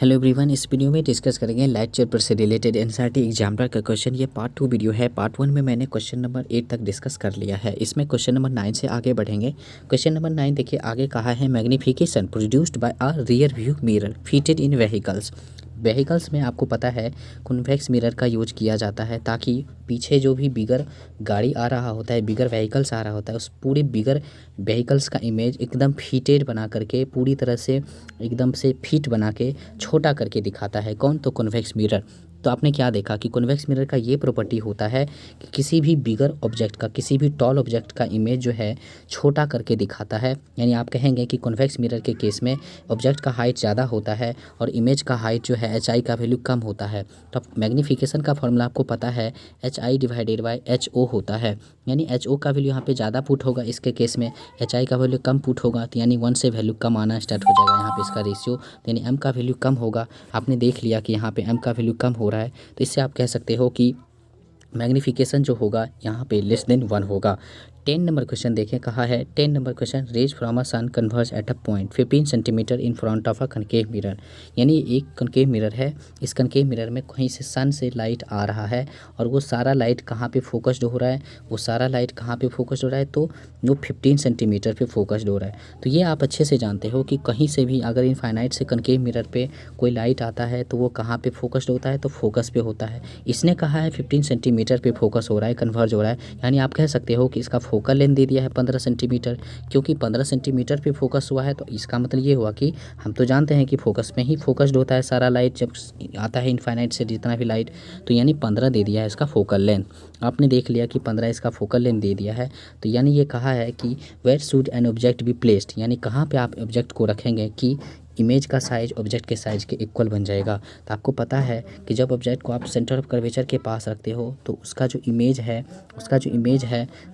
Hello everyone, इस video में discuss करेंगे लाइट चैप्टर से रिलेटेड एनसीईआरटी एग्जाम्पल का क्वेश्चन। ये पार्ट 2 वीडियो है। पार्ट 1 में मैंने क्वेश्चन नंबर 8 तक डिस्कस कर लिया है। इसमें क्वेश्चन नंबर 9 से आगे बढ़ेंगे। क्वेश्चन नंबर 9 देखिए, आगे कहा है magnification produced by a rear view mirror fitted in vehicles में आपको पता है कॉन्वेक्स मिरर का यूज किया जाता है ताकि पीछे जो भी बिगर गाड़ी आ रहा होता है, बिगर व्हीकल्स आ रहा होता है, उस पूरे बिगर व्हीकल्स का इमेज एकदम फिटेड बना करके, पूरी तरह से एकदम से फिट बना के छोटा करके दिखाता है। कौन? तो कॉन्वेक्स मिरर। तो आपने क्या देखा कि कॉन्वेक्स मिरर का ये प्रॉपर्टी होता है कि किसी भी बिगर ऑब्जेक्ट का, किसी भी टॉल ऑब्जेक्ट का इमेज जो है छोटा करके दिखाता है। यानी आप कहेंगे कि कॉन्वेक्स मिरर के केस में ऑब्जेक्ट का हाइट ज़्यादा होता है और इमेज का हाइट जो है HI का वैल्यू कम होता है। तो अब मैग्नीफिकेशन का फॉर्मूला आपको पता है, HI डिवाइडेड बाय HO होता है। यानी HO का वैल्यू यहाँ पे ज़्यादा पुट होगा, इसके केस में HI का वैल्यू कम पुट होगा। तो यानी 1 से वैल्यू कम आना स्टार्ट हो जाएगा यहाँ पे इसका रेशियो। तो यानी M का वैल्यू कम होगा। आपने देख लिया कि यहाँ पे M का वैल्यू कम हो रहा है, तो इससे आप कह सकते हो कि मैग्नीफिकेशन जो होगा यहाँ पे लेस देन 1 होगा। 10 नंबर क्वेश्चन देखें, कहा है 10 number question, rays from a sun converge at a point 15 centimetre in front of a concave mirror. यानी एक कनकेव मिरर है, इस कनकेव मिरर में कहीं से सन से लाइट आ रहा है और वो सारा लाइट कहाँ पे फोकस्ड हो रहा है, वो सारा लाइट कहाँ पे फोकस्ड हो रहा है, तो वो 15 सेंटीमीटर पे फोकस्ड हो रहा है। तो ये आप अच्छे से जानते हो कि कहीं से भी अगर इनफाइनाइट से कनकेव मिरर पे कोई लाइट आता है तो वो कहाँ पे फोकस्ड होता है, तो फोकस पे होता है। इसने कहा है 15 सेंटीमीटर पे फोकस हो रहा है, कन्वर्ज हो रहा है। यानी आप कह सकते हो कि इसका फोकल लेंथ दे दिया है 15 सेंटीमीटर। क्योंकि 15 सेंटीमीटर पे फोकस हुआ है तो इसका मतलब ये हुआ कि हम तो जानते हैं कि फोकस में ही फोकस्ड होता है सारा लाइट जब आता है इनफाइनाइट से जितना भी लाइट। तो यानी 15 दे दिया है इसका फोकल लेंथ। आपने देख लिया कि 15 इसका फोकल लेंथ दे दिया है। तो यानी ये कहा है कि where should an object be placed, यानी कहाँ पे आप ऑब्जेक्ट को रखेंगे कि इमेज का साइज ऑब्जेक्ट के साइज के इक्वल बन जाएगा। तो आपको पता है कि जब ऑब्जेक्ट को आप सेंटर ऑफ कर्वेचर के पास रखते हो तो उसका जो इमेज है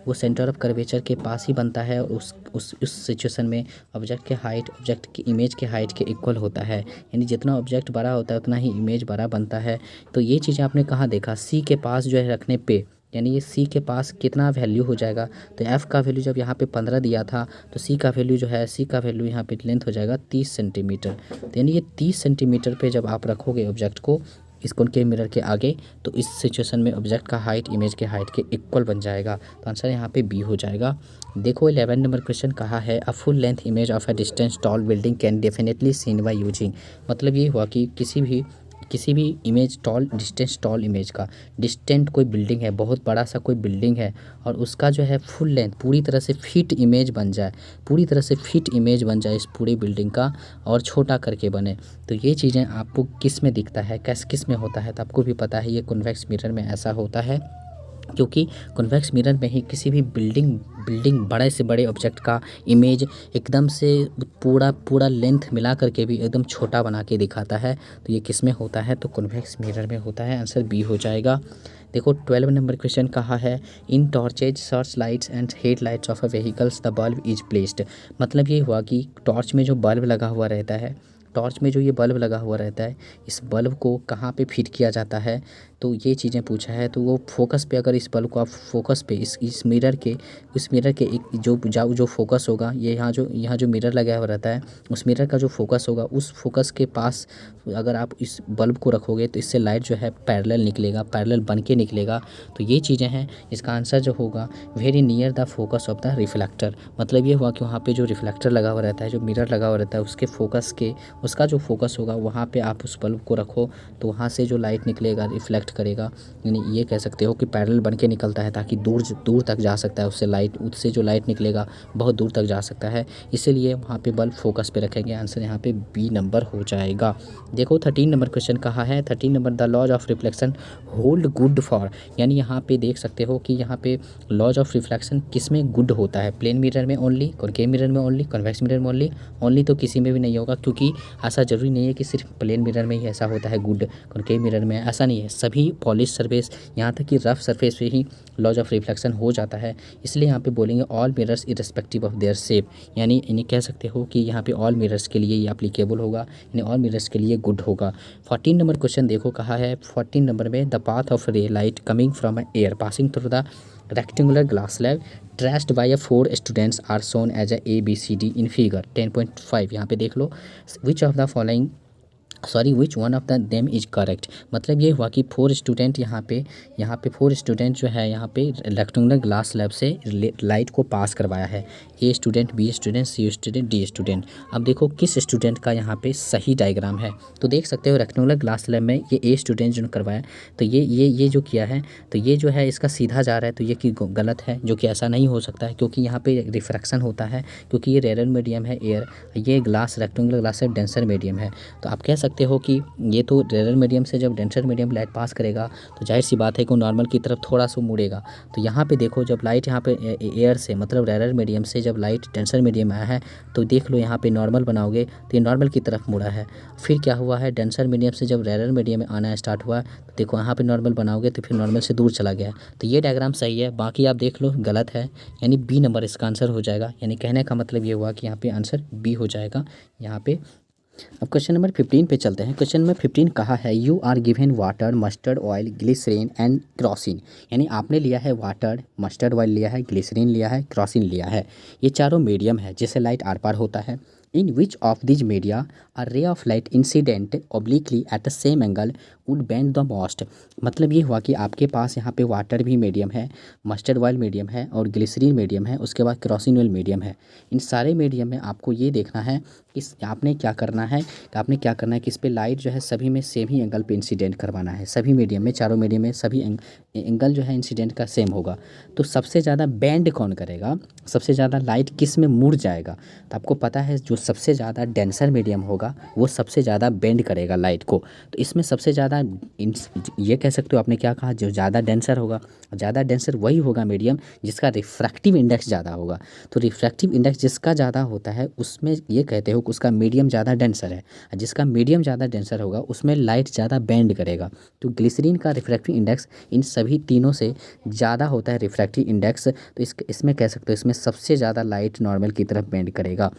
वो सेंटर ऑफ कर्वेचर के पास ही बनता है और उस सिचुएशन में ऑब्जेक्ट के हाइट ऑब्जेक्ट की इमेज के हाइट के इक्वल होता है। यानी जितना ऑब्जेक्ट बड़ा होता है उतना ही इमेज बड़ा बनता है। तो ये चीज़ें आपने कहाँ देखा, सी के पास जो है रखने पे, यानी ये सी के पास कितना वैल्यू हो जाएगा। तो एफ़ का वैल्यू जब यहाँ पे 15 दिया था तो सी का वैल्यू जो है, सी का वैल्यू यहाँ पे लेंथ हो जाएगा 30 सेंटीमीटर। तो यानी ये 30 सेंटीमीटर पे जब आप रखोगे ऑब्जेक्ट को इस कॉनकेव मिरर के आगे, तो इस सिचुएशन में ऑब्जेक्ट का हाइट इमेज के हाइट के इक्वल बन जाएगा। तो आंसर यहाँ पे बी हो जाएगा। देखो 11 नंबर क्वेश्चन कहा है a full length image of a distance tall building can definitely seen by using. मतलब ये हुआ कि किसी भी इमेज टॉल इमेज का, डिस्टेंट कोई बिल्डिंग है, बहुत बड़ा सा कोई बिल्डिंग है और उसका जो है फुल लेंथ पूरी तरह से फिट इमेज बन जाए, इस पूरी बिल्डिंग का और छोटा करके बने। तो ये चीज़ें आपको किस में दिखता है, किस में होता है, तो आपको भी पता है ये कॉन्वेक्स मिरर में ऐसा होता है। क्योंकि कॉन्वेक्स मिरर में ही किसी भी बिल्डिंग बड़े से बड़े ऑब्जेक्ट का इमेज एकदम से पूरा लेंथ मिला करके भी एकदम छोटा बना के दिखाता है। तो ये किस में होता है, तो कॉन्वेक्स मिरर में होता है। आंसर बी हो जाएगा। देखो 12 नंबर क्वेश्चन कहा है in torches search lights and head lights of a vehicles the bulb is placed. मतलब ये हुआ कि टॉर्च में जो बल्ब लगा हुआ रहता है, इस बल्ब को कहाँ पे फिट किया जाता है, तो ये चीज़ें पूछा है। तो वो फोकस पे, अगर इस बल्ब को आप फोकस पे इस मिरर के एक जो फोकस होगा, ये यहाँ जो मिरर लगा हुआ रहता है उस मिरर का जो फोकस होगा, उस फोकस के पास अगर आप इस बल्ब को रखोगे तो इससे लाइट जो है पैरेलल बन के निकलेगा। तो ये चीज़ें हैं। इसका आंसर जो होगा very near the focus of the reflector. मतलब ये हुआ कि वहाँ पे जो रिफ्लेक्टर लगा हुआ रहता है, जो मिरर लगा हुआ रहता है, उसका जो फोकस होगा वहाँ पे आप उस बल्ब को रखो तो वहाँ से जो लाइट निकलेगा रिफ्लेक्ट करेगा। यानी ये कह सकते हो कि पैरेलल बन के निकलता है ताकि दूर तक जा सकता है, उससे जो लाइट निकलेगा बहुत दूर तक जा सकता है, इसीलिए वहाँ पे बल्ब फोकस पे रखेंगे। आंसर यहाँ पे बी नंबर हो जाएगा। देखो 13 नंबर क्वेश्चन कहा है 13 number the laws of reflection hold good for. यानी यहाँ पे देख सकते हो कि यहाँ पे लॉज ऑफ रिफ्लेक्शन किस में गुड होता है, प्लेन मिरर में ओनली, कॉनकेव मिरर में ओनली, कन्वेक्स मिरर में ओनली तो किसी में भी नहीं होगा। क्योंकि ऐसा ज़रूरी नहीं है कि सिर्फ प्लेन मिरर में ही ऐसा होता है गुड, कॉनकेव मिरर में ऐसा नहीं है। सभी पॉलिश सरफेस, यहाँ तक कि रफ सरफेस पे ही लॉज ऑफ रिफ्लेक्शन हो जाता है। इसलिए यहाँ पे बोलेंगे all mirrors irrespective of their shape. यानी इन्हें कह सकते हो कि यहाँ पे ऑल मिरर्स के लिए ये एप्लीकेबल होगा, यानी ऑल मिरर्स के लिए गुड होगा। 14 नंबर क्वेश्चन देखो, कहा है 14 नंबर में द पाथ ऑफ रे light coming from air passing through the rectangular glass slab traced by a 4 students are shown as a ABCD in figure 10.5। यहाँ पे देख लो which of the following sorry which one of the them is correct. मतलब ये हुआ कि 4 student यहाँ पे 4 student जो है यहाँ पे रेक्टेंगुलर ग्लास स्लैब से लाइट को पास करवाया है। A student, B student, C student, D student. अब देखो किस स्टूडेंट का यहाँ पे सही डायग्राम है। तो देख सकते हो रेक्टेंगुलर ग्लास स्लैब में ये ए स्टूडेंट जो करवाया, तो ये जो किया है, तो ये जो है इसका सीधा जा रहा है, तो ये कि गलत है, जो कि ऐसा नहीं हो सकता है क्योंकि यहाँ पे रिफ्रैक्शन होता है, क्योंकि ये रेयर मीडियम है एयर, ये glass rectangular glass slab denser medium है। तो आप कह सकते हो कि ये तो रेयर मीडियम से जब डेंसर मीडियम लाइट पास करेगा तो जाहिर सी बात है कि नॉर्मल की तरफ थोड़ा सा मुड़ेगा। तो यहाँ पे देखो जब लाइट यहाँ पे एयर से मतलब रेयर मीडियम से जब लाइट डेंसर मीडियम आया है, तो देख लो यहाँ पे नॉर्मल बनाओगे तो ये नॉर्मल की तरफ मुड़ा है। फिर क्या हुआ है, डेंसर मीडियम से जब रेयर मीडियम में आना स्टार्ट हुआ तो देखो यहाँ पे नॉर्मल बनाओगे तो फिर नॉर्मल से दूर चला गया। तो ये डायग्राम सही है, बाकी आप देख लो गलत है, यानी बी नंबर इसका आंसर हो जाएगा। यानी कहने का मतलब ये हुआ कि यहाँ पे आंसर बी हो जाएगा यहाँ पे। अब क्वेश्चन नंबर 15 पे चलते हैं। क्वेश्चन नंबर 15 कहा है you are given water, mustard oil, glycerine and Crocin. यानी आपने लिया है वाटर, मस्टर्ड ऑयल लिया है, ग्लिसरीन लिया है, क्रोसिन लिया है। ये चारों मीडियम है जिससे लाइट आर पार होता है। In which of these media a ray of light incident obliquely at the same angle would bend the most. मतलब ये हुआ कि आपके पास यहाँ पे वाटर भी मीडियम है, मस्टर्ड ऑयल मीडियम है और ग्लिसरीन मीडियम है, उसके बाद क्रोसिन ऑयल मीडियम है। इन सारे मीडियम में आपको ये देखना है कि आपने क्या करना है कि इस पे लाइट जो है सभी में सेम ही एंगल पे इंसिडेंट करवाना है। सभी मीडियम में, चारों मीडियम में सभी एंगल जो है इंसिडेंट का सेम होगा। तो सबसे ज़्यादा बेंड कौन करेगा, सबसे ज़्यादा लाइट किस में मुड़ जाएगा। तो आपको पता है जो सबसे ज़्यादा डेंसर मीडियम होगा वो सबसे ज़्यादा बेंड करेगा लाइट को। तो इसमें सबसे ज़्यादा ये कह सकते हो आपने क्या कहा, जो ज़्यादा डेंसर होगा, ज़्यादा डेंसर वही होगा मीडियम जिसका रिफ्रैक्टिव इंडेक्स ज़्यादा होगा। तो रिफ्रैक्टिव इंडेक्स जिसका ज़्यादा होता है उसमें ये कहते हो कि उसका मीडियम ज़्यादा डेंसर है। जिसका मीडियम ज़्यादा डेंसर होगा उसमें लाइट ज़्यादा बेंड करेगा। तो ग्लिसरीन का रिफ्रैक्टिव इंडेक्स इन सभी तीनों से ज़्यादा होता है रिफ्रैक्टिव इंडेक्स। तो इसमें कह सकते हो इसमें सबसे ज़्यादा लाइट नॉर्मल की तरफ बेंड करेगा।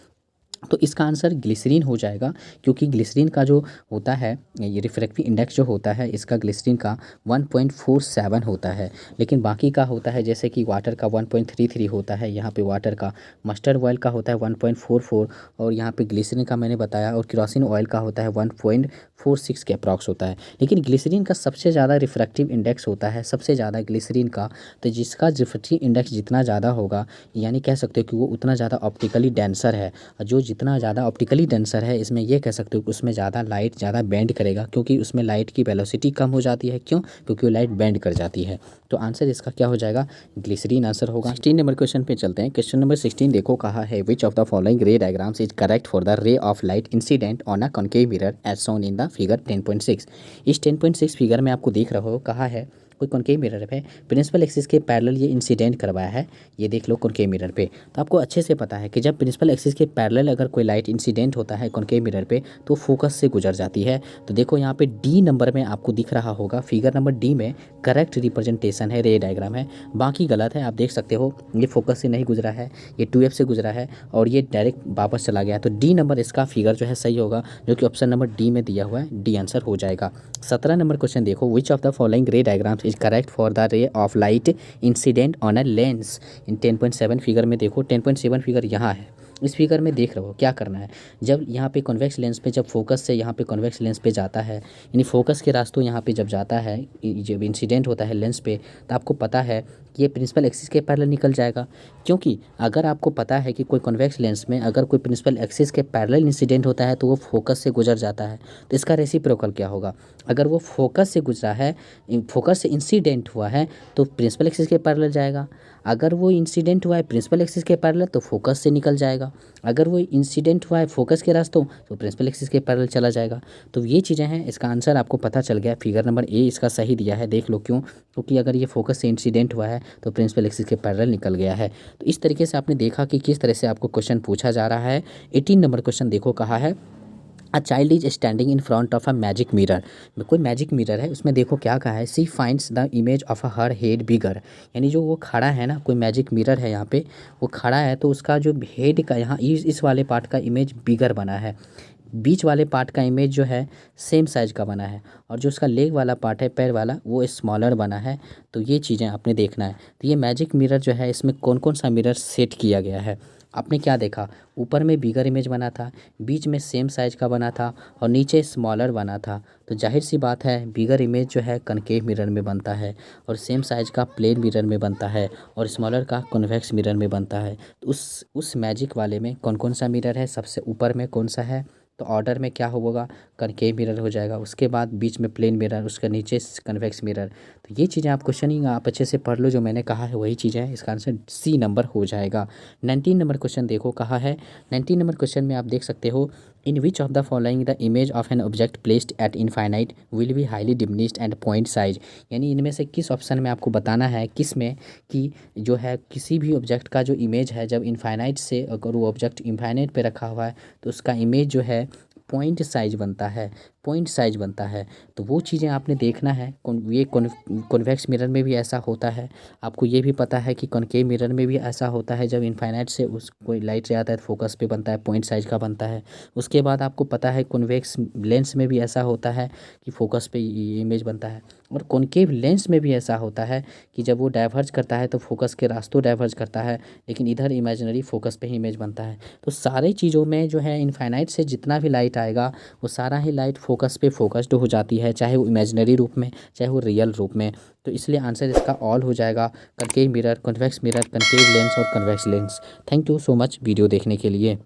तो इसका आंसर ग्लिसरीन हो जाएगा, क्योंकि ग्लिसरीन का जो होता है ये रिफ्रैक्टिव इंडेक्स जो होता है इसका ग्लिसरीन का 1.47 होता है। लेकिन बाकी का होता है जैसे कि वाटर का 1.33 होता है, यहाँ पे वाटर का, मस्टर्ड ऑयल का होता है 1.44 और यहाँ पे ग्लिसरीन का मैंने बताया, और केरोसिन ऑयल का होता है 1.46 के अप्रॉक्स होता है। लेकिन ग्लिसरीन का सबसे ज़्यादा रिफ्रैक्टिव इंडेक्स होता है, सबसे ज़्यादा ग्लिसरीन का। तो जिसका रिफ्रैक्टिव इंडेक्स जितना ज़्यादा होगा यानी कह सकते हो कि वो उतना ज़्यादा ऑप्टिकली डेंसर है। जो जितना ज़्यादा ऑप्टिकली डेंसर है इसमें ये कह सकते हो कि उसमें ज़्यादा लाइट ज़्यादा बेंड करेगा, क्योंकि उसमें लाइट की वेलोसिटी कम हो जाती है। क्यों? क्योंकि वो लाइट बेंड कर जाती है। तो आंसर इसका क्या हो जाएगा, ग्लिसरीन आंसर होगा। 16 नंबर क्वेश्चन पे चलते हैं। क्वेश्चन नंबर 16 देखो कहा है which of the following ray diagrams is correct for the ray of light incident on a concave mirror as shown in the figure 10.6। इस 10.6 फिगर में आपको देख रहे हो कहा है कोई कॉनकेव मिरर पे प्रिंसिपल एक्सिस के पैरेलल ये इंसिडेंट करवाया है। ये देख लो कॉनकेव मिरर पे। तो आपको अच्छे से पता है कि जब प्रिंसिपल एक्सिस के पैरेलल अगर कोई लाइट इंसिडेंट होता है कॉनकेव मिरर पे तो फोकस से गुजर जाती है। तो देखो यहाँ पे डी नंबर में आपको दिख रहा होगा, फिगर नंबर डी में करेक्ट रिप्रेजेंटेशन है, रे डायग्राम है। बाकी गलत है, आप देख सकते हो ये फोकस से नहीं गुजरा है, ये 2F से गुजरा है और ये डायरेक्ट वापस चला गया। तो डी नंबर इसका फिगर जो है सही होगा, जो कि ऑप्शन नंबर डी में दिया हुआ है, डी आंसर हो जाएगा। 17 नंबर क्वेश्चन देखो विच of the following ray diagrams is correct for the ray of light incident on a lens in 10.7 figure में। देखो 10.7 फिगर यहाँ है, इस फिगर में देख रहे हो क्या करना है। जब यहाँ पे कॉन्वेक्स लेंस पे जब फोकस से यहाँ पे कॉन्वेक्स लेंस पे जाता है, यानी फोकस के रास्तों यहाँ पे जब जाता है, जब इंसिडेंट होता है लेंस पे, तो आपको पता है कि ये प्रिंसिपल एक्सिस के पैरेलल निकल जाएगा। क्योंकि अगर आपको पता है कि कोई कॉन्वेक्स लेंस में अगर कोई प्रिंसिपल एक्सिस के पैरेलल इंसिडेंट होता है तो वो फोकस से गुजर जाता है। तो इसका रेसिप्रोकल क्या होगा, अगर वो फोकस से गुजरा है, फोकस से इंसिडेंट हुआ है तो प्रिंसिपल एक्सिस के पैरेलल जाएगा। अगर वो इंसिडेंट हुआ है प्रिंसिपल एक्सिस के पैरेलल तो फोकस से निकल जाएगा। अगर वो इंसिडेंट हुआ है फोकस के रास्तों तो प्रिंसिपल एक्सिस के पैरेलल चला जाएगा। तो ये चीज़ें हैं, इसका आंसर आपको पता चल गया। फिगर नंबर ए इसका सही दिया है, देख लो क्यों, क्योंकि अगर ये फोकस से इंसिडेंट हुआ है तो प्रिंसिपल एक्सिस के पैरेलल निकल गया है। तो इस तरीके से आपने देखा कि किस तरह से आपको क्वेश्चन पूछा जा रहा है। 18 नंबर क्वेश्चन देखो कहा है a child is standing in front of a magic mirror. कोई मैजिक मिरर है, उसमें देखो क्या कहा है, she finds the image of a her head bigger. यानी जो वो खड़ा है ना, कोई मैजिक मिरर है यहाँ पे, वो खड़ा है तो उसका जो हेड का यहाँ इस वाले पार्ट का इमेज बिगर बना है, बीच वाले पार्ट का इमेज जो है सेम साइज का बना है, और जो उसका लेग वाला पार्ट है पैर वाला वो स्मॉलर बना है। तो ये चीज़ें आपने देखना है। तो ये मैजिक मिरर जो है इसमें कौन कौन सा मिरर सेट किया गया है, आपने क्या देखा, ऊपर में बिगर इमेज बना था, बीच में सेम साइज का बना था और नीचे स्मॉलर बना था। तो जाहिर सी बात है बिगर इमेज जो है कनकेव मिरर में बनता है और सेम साइज का प्लेन मिरर में बनता है और स्मॉलर का कॉन्वेक्स मिरर में बनता है। तो उस मैजिक वाले में कौन कौन सा मिरर है, सबसे ऊपर में कौन सा है, तो ऑर्डर में क्या होगा, कनकेव मिरर हो जाएगा, उसके बाद बीच में प्लेन मिरर, उसके नीचे कन्वेक्स मिरर। तो ये चीज़ें आप क्वेश्चनिंग आप अच्छे से पढ़ लो, जो मैंने कहा है वही चीज़ है, इसका आंसर सी नंबर हो जाएगा। 19 नंबर क्वेश्चन देखो कहा है। 19 नंबर क्वेश्चन में आप देख सकते हो, in which of the following the image of an object placed at infinite will be highly diminished and point size. यानी इनमें से किस ऑप्शन में आपको बताना है, किस में कि जो है किसी भी ऑब्जेक्ट का जो इमेज है जब इनफाइनाइट से अगर वो ऑब्जेक्ट इनफाइनाइट पे रखा हुआ है तो उसका इमेज जो है पॉइंट साइज बनता है, पॉइंट साइज बनता है। तो वो चीज़ें आपने देखना है। ये कॉन्वेक्स मिरर में भी ऐसा होता है। आपको ये भी पता है कि कॉनकेव मिरर में भी ऐसा होता है, जब इनफाइनाइट से उस कोई लाइट से आता है तो फोकस पे बनता है, पॉइंट साइज का बनता है। उसके बाद आपको पता है कॉन्वेक्स लेंस में भी ऐसा होता है कि फोकस पे ये इमेज बनता है। और कॉनकेव लेंस में भी ऐसा होता है कि जब वो डाइवर्ज करता है तो फोकस के रास्तों डाइवर्ज करता है, लेकिन इधर इमेजिनरी फोकस पे ही इमेज बनता है। तो सारे चीज़ों में जो है इनफाइनाइट से जितना भी लाइट आएगा वो सारा ही लाइट फोकस पे फोकस्ड हो जाती है, चाहे वो इमेजिनरी रूप में चाहे वो रियल रूप में। तो इसलिए आंसर इसका ऑल हो जाएगा, concave mirror, convex mirror, concave lens और convex lens. Thank you so much video देखने के लिए।